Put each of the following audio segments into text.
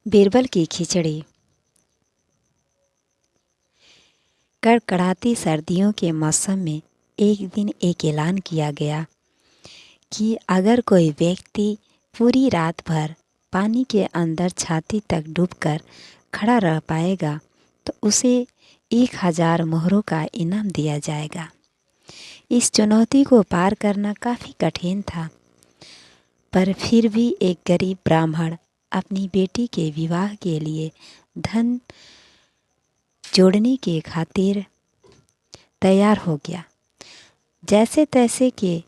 बीरबल की खिचड़ी। कड़कड़ाती सर्दियों के मौसम में एक दिन एक ऐलान किया गया कि अगर कोई व्यक्ति पूरी रात भर पानी के अंदर छाती तक डूबकर खड़ा रह पाएगा तो उसे 1000 मोहरों का इनाम दिया जाएगा। इस चुनौती को पार करना काफ़ी कठिन था, पर फिर भी एक गरीब ब्राह्मण अपनी बेटी के विवाह के लिए धन जोड़ने के खातिर तैयार हो गया। जैसे तैसे के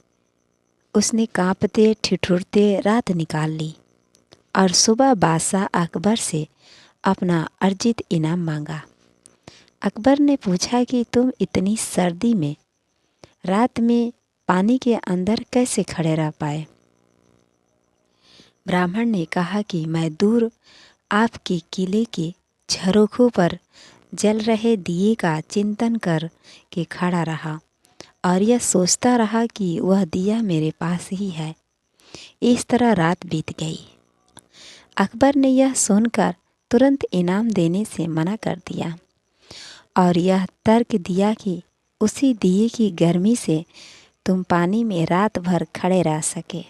उसने कांपते ठिठुरते रात निकाल ली और सुबह बादशाह अकबर से अपना अर्जित इनाम मांगा। अकबर ने पूछा कि तुम इतनी सर्दी में रात में पानी के अंदर कैसे खड़े रह पाए। ब्राह्मण ने कहा कि मैं दूर आपके किले के झरोखों पर जल रहे दिए का चिंतन कर के खड़ा रहा और यह सोचता रहा कि वह दिया मेरे पास ही है। इस तरह रात बीत गई। अकबर ने यह सुनकर तुरंत इनाम देने से मना कर दिया और यह तर्क दिया कि उसी दिए की गर्मी से तुम पानी में रात भर खड़े रह सके,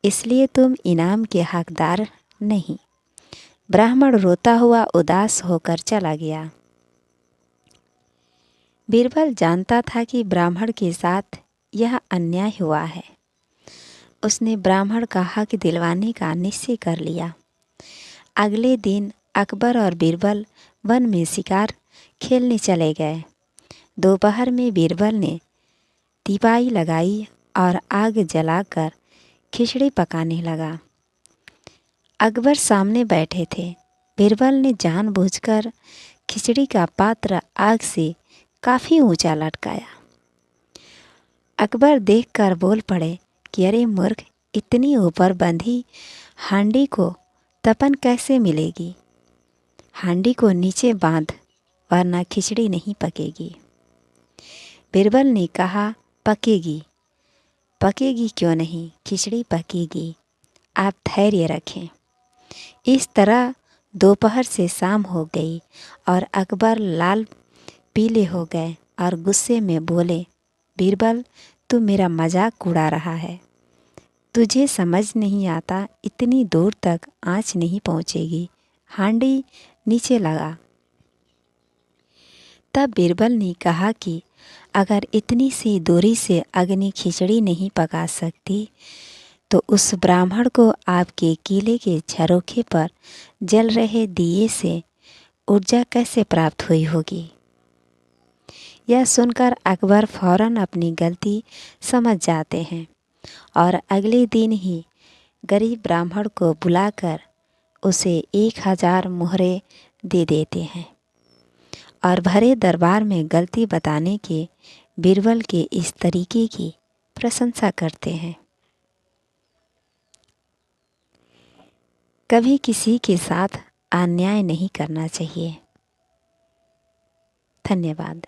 इसलिए तुम इनाम के हकदार नहीं। ब्राह्मण रोता हुआ उदास होकर चला गया। बीरबल जानता था कि ब्राह्मण के साथ यह अन्याय हुआ है। उसने ब्राह्मण का हक दिलवाने का निश्चय कर लिया। अगले दिन अकबर और बीरबल वन में शिकार खेलने चले गए। दोपहर में बीरबल ने तिपाई लगाई और आग जलाकर खिचड़ी पकाने लगा। अकबर सामने बैठे थे। बीरबल ने जानबूझकर खिचड़ी का पात्र आग से काफ़ी ऊंचा लटकाया। अकबर देखकर बोल पड़े कि अरे मूर्ख, इतनी ऊपर बंधी हांडी को तपन कैसे मिलेगी। हांडी को नीचे बांध, वरना खिचड़ी नहीं पकेगी। बीरबल ने कहा, पकेगी। पकेगी क्यों नहीं, खिचड़ी पकेगी, आप धैर्य रखें। इस तरह दोपहर से शाम हो गई और अकबर लाल पीले हो गए और गुस्से में बोले, बीरबल, तू मेरा मजाक उड़ा रहा है। तुझे समझ नहीं आता, इतनी दूर तक आँच नहीं पहुँचेगी। हांडी नीचे लगा। तब बीरबल ने कहा कि अगर इतनी सी दूरी से अग्नि खिचड़ी नहीं पका सकती तो उस ब्राह्मण को आपके किले के झरोखे पर जल रहे दिए से ऊर्जा कैसे प्राप्त हुई होगी। यह सुनकर अकबर फौरन अपनी गलती समझ जाते हैं और अगले दिन ही गरीब ब्राह्मण को बुलाकर उसे 1000 मोहरे दे देते हैं और भरे दरबार में गलती बताने के बीरबल के इस तरीके की प्रशंसा करते हैं। कभी किसी के साथ अन्याय नहीं करना चाहिए। धन्यवाद।